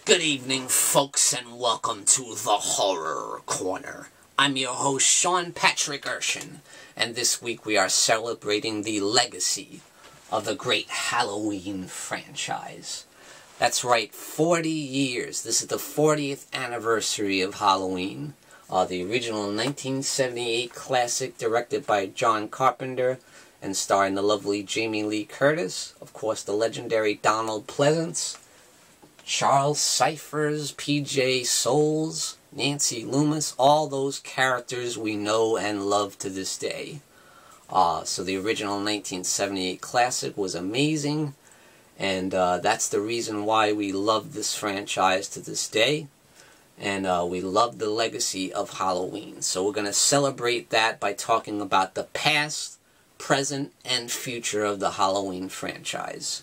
Good evening, folks, and welcome to the Horror Corner. I'm your host, Sean Patrick Erschen, and this week we are celebrating the legacy of the great Halloween franchise. That's right, 40 years. This is the 40th anniversary of Halloween. The original 1978 classic directed by John Carpenter and starring the lovely Jamie Lee Curtis, of course the legendary Donald Pleasence, Charles Cyphers, P.J. Souls, Nancy Loomis, all those characters we know and love to this day. So the original 1978 classic was amazing, and that's the reason why we love this franchise to this day, and we love the legacy of Halloween. So we're going to celebrate that by talking about the past, present, and future of the Halloween franchise.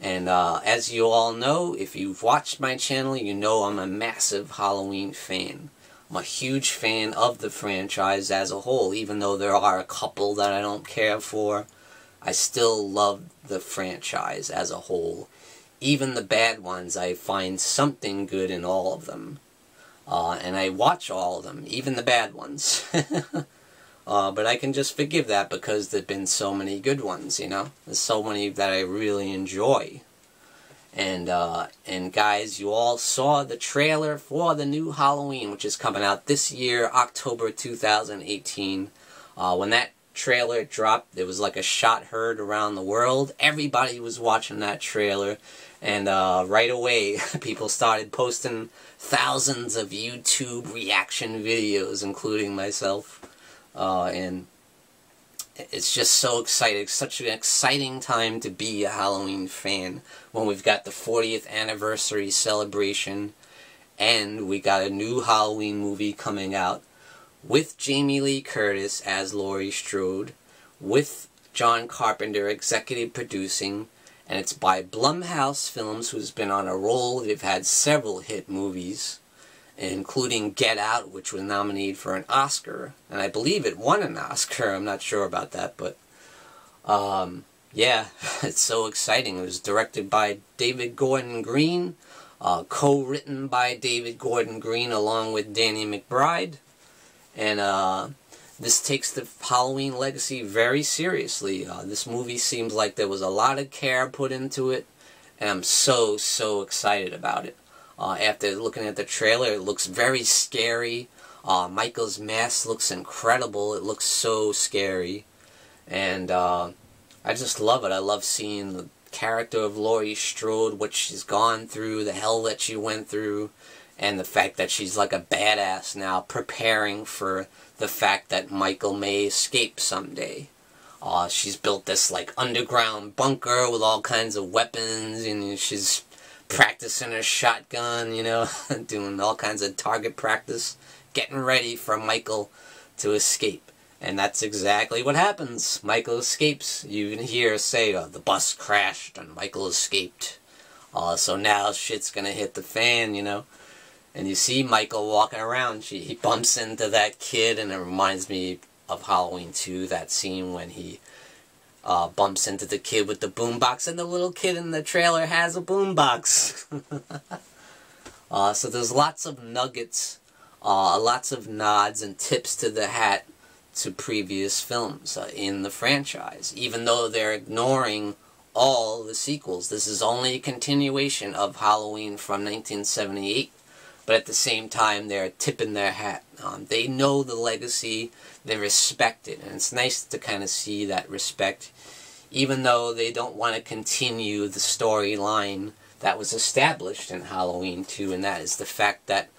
And as you all know, if you've watched my channel, you know I'm a massive Halloween fan. I'm a huge fan of the franchise as a whole. Even though there are a couple that I don't care for, I still love the franchise as a whole. Even the bad ones, I find something good in all of them. And I watch all of them, even the bad ones. But I can just forgive that because there have been so many good ones, you know? There's so many that I really enjoy. And guys, you all saw the trailer for the new Halloween, which is coming out this year, October 2018. When that trailer dropped, there was like a shot heard around the world. Everybody was watching that trailer. And right away, people started posting thousands of YouTube reaction videos, including myself. And it's just so exciting. It's such an exciting time to be a Halloween fan when we've got the 40th anniversary celebration and we got a new Halloween movie coming out with Jamie Lee Curtis as Laurie Strode, with John Carpenter executive producing, and it's by Blumhouse Films, who's been on a roll. They've had several hit movies, including Get Out, which was nominated for an Oscar, and I believe it won an Oscar. I'm not sure about that, but yeah, it's so exciting. It was directed by David Gordon Green, co-written by David Gordon Green along with Danny McBride, and this takes the Halloween legacy very seriously. This movie seems like there was a lot of care put into it, and I'm so excited about it. After looking at the trailer, it looks very scary. Michael's mask looks incredible. It looks so scary. And I just love it. I love seeing the character of Laurie Strode, what she's gone through, the hell that she went through, and the fact that she's like a badass now, preparing for the fact that Michael may escape someday. She's built this like underground bunker with all kinds of weapons, and she's practicing her shotgun, you know, doing all kinds of target practice, getting ready for Michael to escape. And that's exactly what happens. Michael escapes. You even hear say, the bus crashed and Michael escaped. So now shit's gonna hit the fan, you know. And you see Michael walking around. He bumps into that kid, and it reminds me of Halloween 2, that scene when he bumps into the kid with the boombox, and the little kid in the trailer has a boombox. So there's lots of nuggets, lots of nods and tips to the hat to previous films in the franchise. Even though they're ignoring all the sequels, this is only a continuation of Halloween from 1978. But at the same time, they're tipping their hat. They know the legacy, they respect it, and it's nice to kind of see that respect, even though they don't want to continue the storyline that was established in Halloween 2, and that is the fact that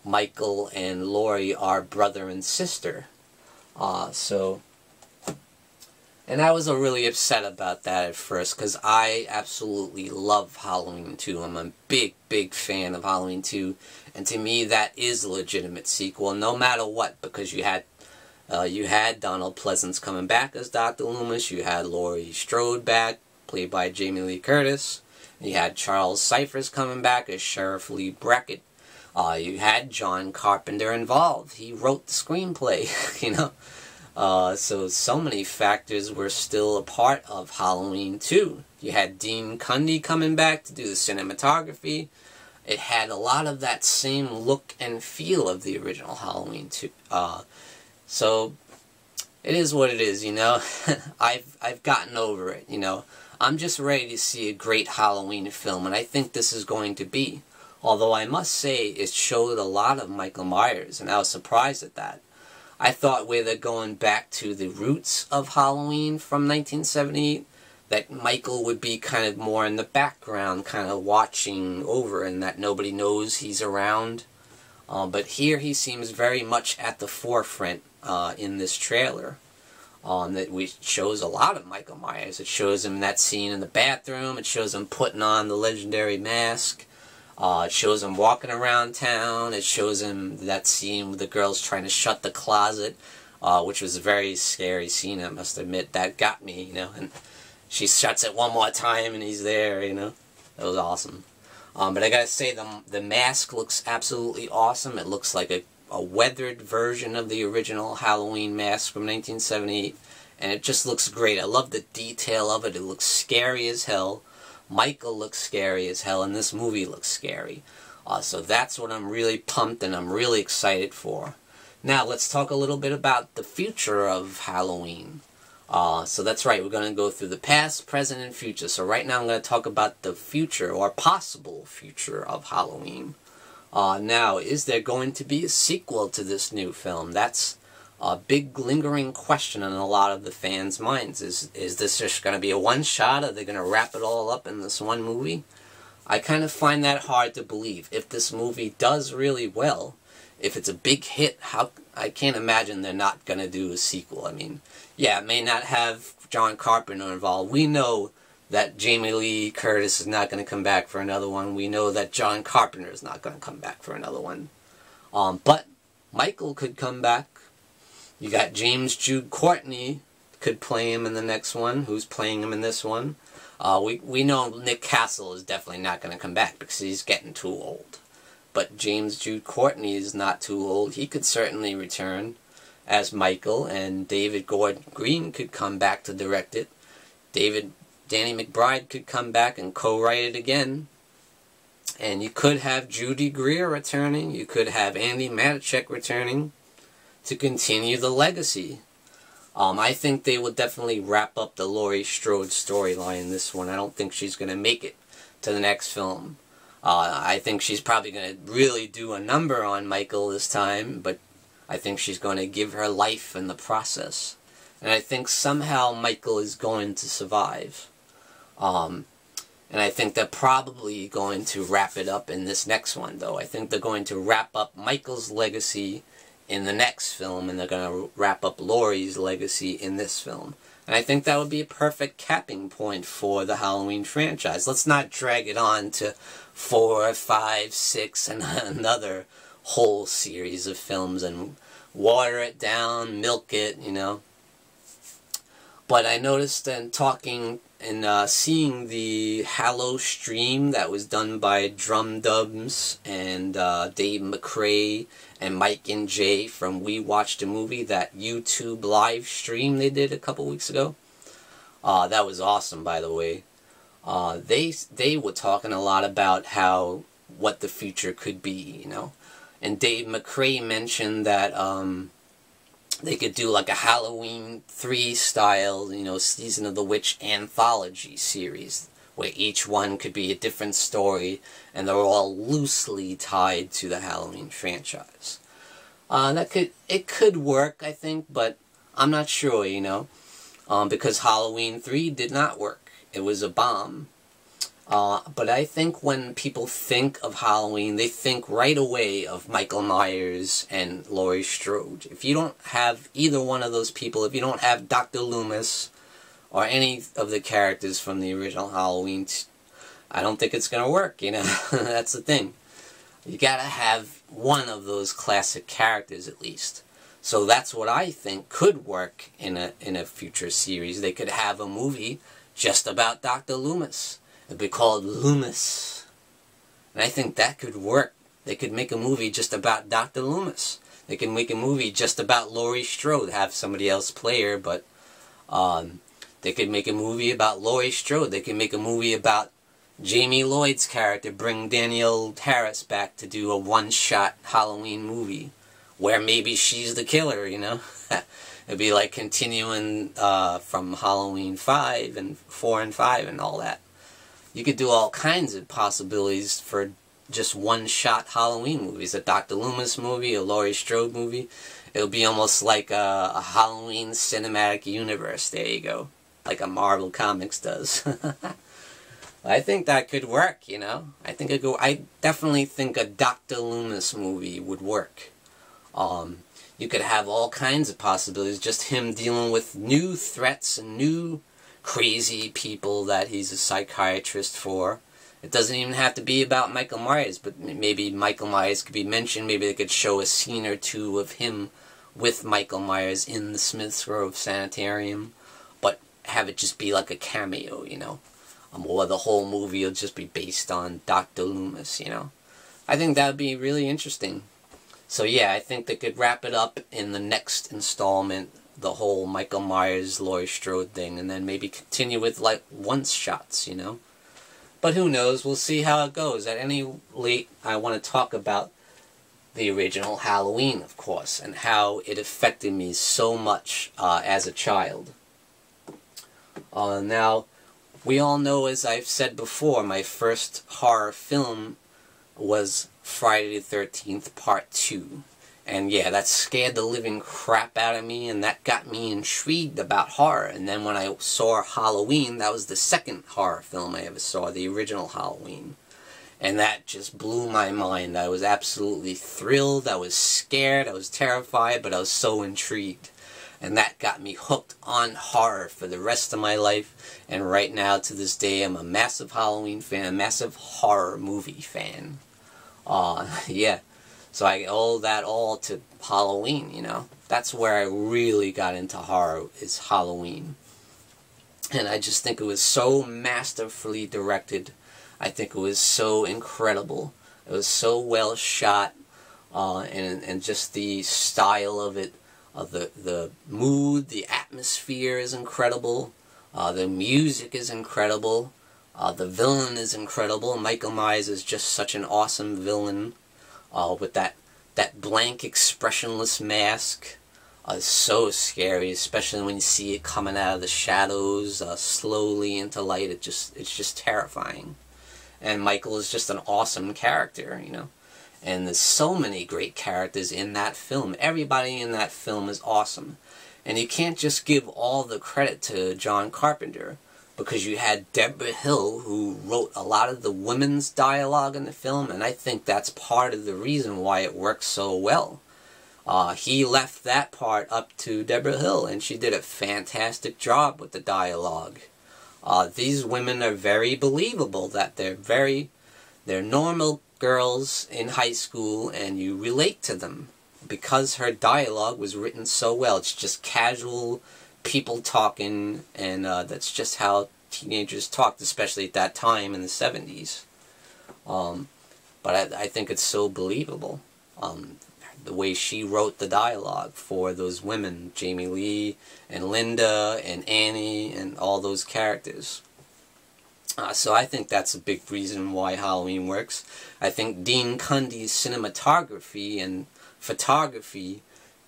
Michael and Laurie are brother and sister. And I was really upset about that at first, because I absolutely love Halloween 2. I'm a big fan of Halloween 2, and to me that is a legitimate sequel, no matter what, because you had Donald Pleasence coming back as Dr. Loomis, you had Laurie Strode back, played by Jamie Lee Curtis, you had Charles Cyphers coming back as Sheriff Lee Brackett, you had John Carpenter involved. He wrote the screenplay, you know. So many factors were still a part of Halloween 2. You had Dean Cundy coming back to do the cinematography, it had a lot of that same look and feel of the original Halloween too. So it is what it is, you know. I've gotten over it, you know. I'm just ready to see a great Halloween film, and I think this is going to be. Although I must say it showed a lot of Michael Myers, and I was surprised at that. I thought where they're going back to the roots of Halloween from 1978, that Michael would be kind of more in the background, kind of watching over, and that nobody knows he's around. But here he seems very much at the forefront in this trailer. That shows a lot of Michael Myers. It shows him that scene in the bathroom. It shows him putting on the legendary mask. It shows him walking around town. It shows him that scene with the girls trying to shut the closet, which was a very scary scene, I must admit. That got me, you know. And she shuts it one more time and he's there, you know. That was awesome. But I gotta say, the mask looks absolutely awesome. It looks like a weathered version of the original Halloween mask from 1978. And it just looks great. I love the detail of it. It looks scary as hell. Michael looks scary as hell, and this movie looks scary. So that's what I'm really pumped and I'm really excited for. Now, let's talk a little bit about the future of Halloween. So that's right, we're going to go through the past, present, and future. So right now I'm going to talk about the future, or possible future, of Halloween. Now, is there going to be a sequel to this new film? That's a big lingering question in a lot of the fans' minds. Is this just going to be a one-shot? Are they going to wrap it all up in this one movie? I kind of find that hard to believe. If this movie does really well, if it's a big hit, I can't imagine they're not going to do a sequel. I mean, yeah, it may not have John Carpenter involved. We know that Jamie Lee Curtis is not going to come back for another one. We know that John Carpenter is not going to come back for another one. But Michael could come back. You got James Jude Courtney could play him in the next one. Who's playing him in this one? We know Nick Castle is definitely not going to come back because he's getting too old. But James Jude Courtney is not too old. He could certainly return as Michael, and David Gordon Green could come back to direct it. Danny McBride could come back and co-write it again. And you could have Judy Greer returning. You could have Andy Matichak returning to continue the legacy. I think they will definitely wrap up the Laurie Strode storyline in this one. I don't think she's going to make it to the next film. I think she's probably going to really do a number on Michael this time, but I think she's going to give her life in the process. And I think somehow Michael is going to survive. And I think they're probably going to wrap it up in this next one, though. I think they're going to wrap up Michael's legacy in the next film, and they're going to wrap up Laurie's legacy in this film. And I think that would be a perfect capping point for the Halloween franchise. Let's not drag it on to 4, 5, 6, and another whole series of films and water it down, milk it, you know. But I noticed in talking and seeing the Hallow stream that was done by Drum Dubs and Dave McCrae and Mike and Jay from We Watched a Movie, that YouTube live stream they did a couple weeks ago. That was awesome, by the way. They were talking a lot about what the future could be, you know. And Dave McCrae mentioned that they could do like a Halloween 3 style, you know, Season of the Witch anthology series, where each one could be a different story, and they're all loosely tied to the Halloween franchise. It could work, I think, but I'm not sure, you know, because Halloween 3 did not work. It was a bomb. But I think when people think of Halloween, they think right away of Michael Myers and Laurie Strode. If you don't have either one of those people, if you don't have Dr. Loomis or any of the characters from the original Halloween, I don't think it's going to work, you know. That's the thing. You got to have one of those classic characters at least. So that's what I think could work in a future series. They could have a movie just about Dr. Loomis. It'd be called Loomis. And I think that could work. They could make a movie just about Dr. Loomis. They can make a movie just about Laurie Strode, have somebody else play her, but they could make a movie about Laurie Strode. They could make a movie about Jamie Lloyd's character, bring Danielle Harris back to do a one-shot Halloween movie where maybe she's the killer, you know? It'd be like continuing from Halloween 5 and 4 and 5 and all that. You could do all kinds of possibilities for just one-shot Halloween movies. A Dr. Loomis movie, a Laurie Strode movie. It would be almost like a Halloween cinematic universe. There you go. Like a Marvel Comics does. I think that could work, you know. I definitely think a Dr. Loomis movie would work. You could have all kinds of possibilities. Just him dealing with new threats and new crazy people that he's a psychiatrist for. It doesn't even have to be about Michael Myers, but maybe Michael Myers could be mentioned. Maybe they could show a scene or two of him with Michael Myers in the Smiths Grove Sanitarium, but have it just be like a cameo, you know. Or the whole movie will just be based on Dr. Loomis, you know. I think that would be really interesting. So yeah, I think they could wrap it up in the next installment, the whole Michael Myers, Laurie Strode thing, and then maybe continue with like one-shots, you know. But who knows, we'll see how it goes. At any rate, I want to talk about the original Halloween, of course, and how it affected me so much as a child. Now, we all know, as I've said before, my first horror film was Friday the 13th Part 2. And yeah, that scared the living crap out of me, and that got me intrigued about horror. And then when I saw Halloween, that was the second horror film I ever saw, the original Halloween. And that just blew my mind. I was absolutely thrilled, I was scared, I was terrified, but I was so intrigued. And that got me hooked on horror for the rest of my life. And right now, to this day, I'm a massive Halloween fan, a massive horror movie fan. Yeah. So I owe that all to Halloween, you know. That's where I really got into horror, is Halloween. And I just think it was so masterfully directed. I think it was so incredible. It was so well shot, and just the style of it, the mood, the atmosphere is incredible. The music is incredible. The villain is incredible. Michael Myers is just such an awesome villain. With that blank, expressionless mask. It's so scary, especially when you see it coming out of the shadows, slowly into light. It's just terrifying. And Michael is just an awesome character, you know. And there's so many great characters in that film. Everybody in that film is awesome. And you can't just give all the credit to John Carpenter, because you had Deborah Hill, who wrote a lot of the women's dialogue in the film, and I think that's part of the reason why it works so well. He left that part up to Deborah Hill, and she did a fantastic job with the dialogue. These women are very believable, that they're normal girls in high school, and you relate to them, because her dialogue was written so well. It's just casual people talking, and that's just how teenagers talked, especially at that time in the 70s. But I think it's so believable, the way she wrote the dialogue for those women, Jamie Lee and Linda and Annie and all those characters. So I think that's a big reason why Halloween works. I think Dean Cundy's cinematography and photography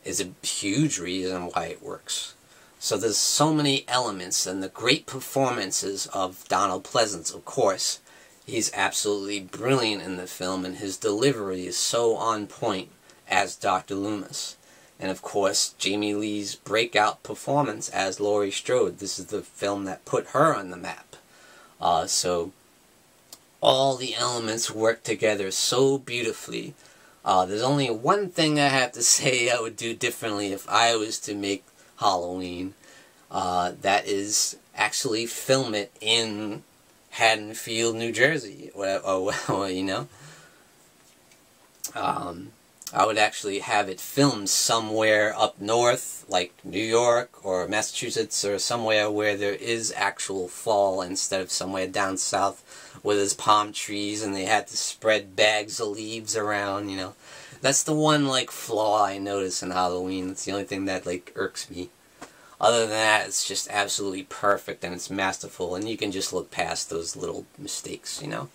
is a huge reason why it works. So there's so many elements, and the great performances of Donald Pleasence, of course. He's absolutely brilliant in the film, and his delivery is so on point as Dr. Loomis. And of course, Jamie Lee's breakout performance as Laurie Strode. This is the film that put her on the map. So all the elements work together so beautifully. There's only one thing I have to say I would do differently if I was to make Halloween. That is actually film it in Haddonfield, New Jersey, or you know. I would actually have it filmed somewhere up north, like New York or Massachusetts, or somewhere where there is actual fall, instead of somewhere down south where there's palm trees and they had to spread bags of leaves around, you know. That's the one, like, flaw I notice in Halloween. It's the only thing that, like, irks me. Other than that, it's just absolutely perfect and it's masterful, and you can just look past those little mistakes, you know,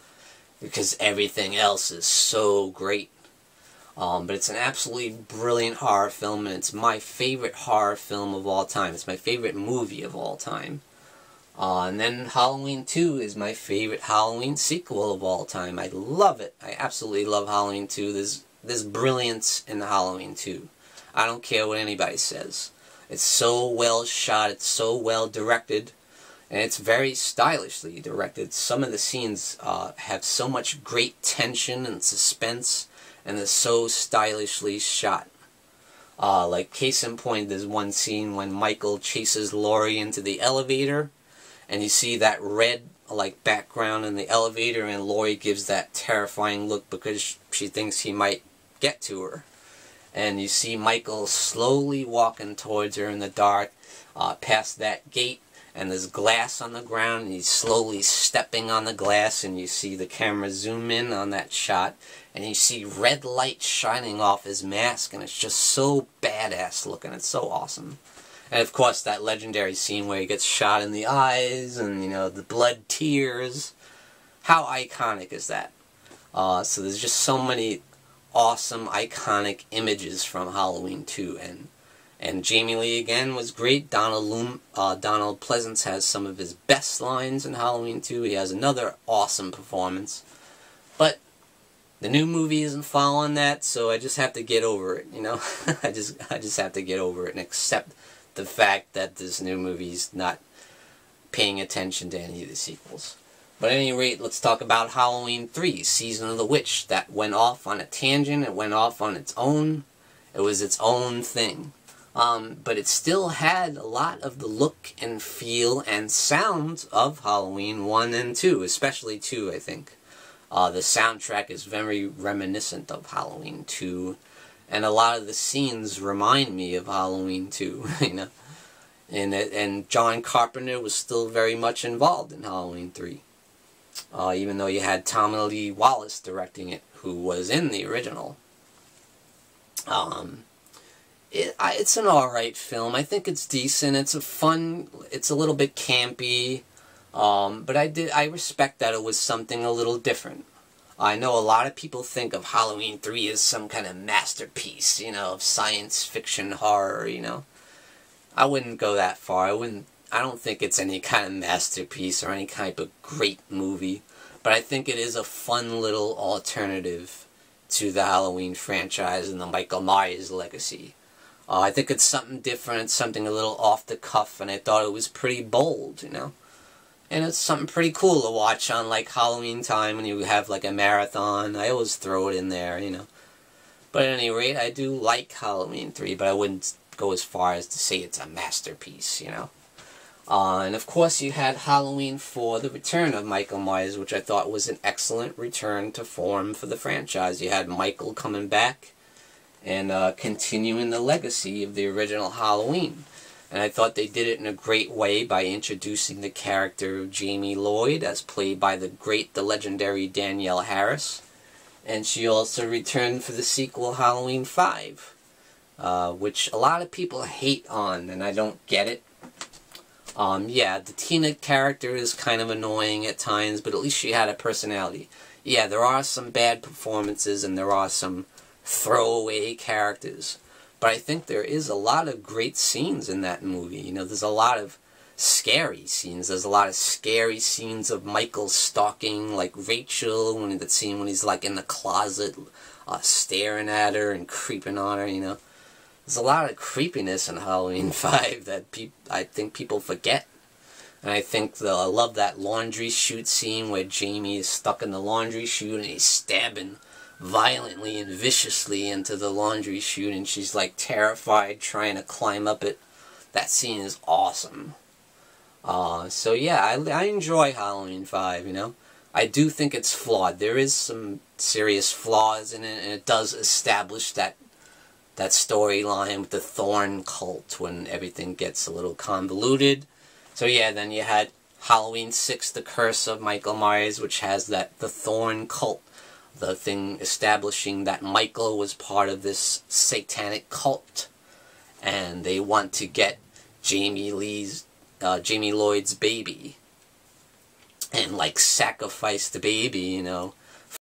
because everything else is so great. But it's an absolutely brilliant horror film, and it's my favorite horror film of all time. It's my favorite movie of all time. And then Halloween 2 is my favorite Halloween sequel of all time. I love it. I absolutely love Halloween 2. There's brilliance in Halloween 2. I don't care what anybody says. It's so well shot, it's so well directed, and it's very stylishly directed. Some of the scenes have so much great tension and suspense, and they're so stylishly shot. Like, case in point, there's one scene when Michael chases Laurie into the elevator, and you see that red, like, background in the elevator, and Laurie gives that terrifying look because she thinks he might get to her. And you see Michael slowly walking towards her in the dark, past that gate, and there's glass on the ground, and he's slowly stepping on the glass, and you see the camera zoom in on that shot, and you see red light shining off his mask, and it's just so badass looking. It's so awesome. And of course, that legendary scene where he gets shot in the eyes, and, you know, the blood tears. How iconic is that? So there's just so many awesome, iconic images from Halloween 2, and Jamie Lee again was great. Donald Pleasance has some of his best lines in Halloween 2. He has another awesome performance, but the new movie isn't following that, so I just have to get over it, you know. I just have to get over it and accept the fact that this new movie's not paying attention to any of the sequels. But at any rate, let's talk about Halloween 3, Season of the Witch. That went off on a tangent, it went off on its own. It was its own thing. But it still had a lot of the look and feel and sound of Halloween 1 and 2, especially 2, I think. The soundtrack is very reminiscent of Halloween 2, and a lot of the scenes remind me of Halloween 2, you know. And John Carpenter was still very much involved in Halloween 3. Even though you had Tommy Lee Wallace directing it, who was in the original. It's an alright film. I think it's decent. It's a little bit campy. But I respect that it was something a little different. I know a lot of people think of Halloween 3 as some kind of masterpiece, you know, of science fiction horror, you know. I wouldn't go that far. I don't think it's any kind of masterpiece or any kind of great movie, but I think it is a fun little alternative to the Halloween franchise and the Michael Myers legacy. I think it's something different, something a little off the cuff, and I thought it was pretty bold, you know. And it's something pretty cool to watch on, like, Halloween time when you have, like, a marathon. I always throw it in there, you know. But at any rate, I do like Halloween 3, but I wouldn't go as far as to say it's a masterpiece, you know. And of course you had Halloween 4, The Return of Michael Myers, which I thought was an excellent return to form for the franchise. You had Michael coming back and continuing the legacy of the original Halloween. And I thought they did it in a great way by introducing the character of Jamie Lloyd, as played by the legendary Danielle Harris. And she also returned for the sequel Halloween 5, which a lot of people hate on, and I don't get it. Yeah, the Tina character is kind of annoying at times, but at least she had a personality. Yeah, there are some bad performances and there are some throwaway characters, but I think there is a lot of great scenes in that movie. You know, there's a lot of scary scenes. There's a lot of scary scenes of Michael stalking, like, Rachel, when that scene when he's, like, in the closet, staring at her and creeping on her, you know. There's a lot of creepiness in Halloween 5 that I think people forget. And I think I love that laundry chute scene where Jamie is stuck in the laundry chute and he's stabbing violently and viciously into the laundry chute, and she's, like, terrified trying to climb up it. That scene is awesome. So yeah, I enjoy Halloween 5, you know. I do think it's flawed. There is some serious flaws in it, and it does establish that storyline with the Thorn cult when everything gets a little convoluted. So yeah, then you had Halloween 6, The Curse of Michael Myers, which has the Thorn cult, the thing establishing that Michael was part of this satanic cult, and they want to get Jamie Lloyd's baby, and like sacrifice the baby, you know,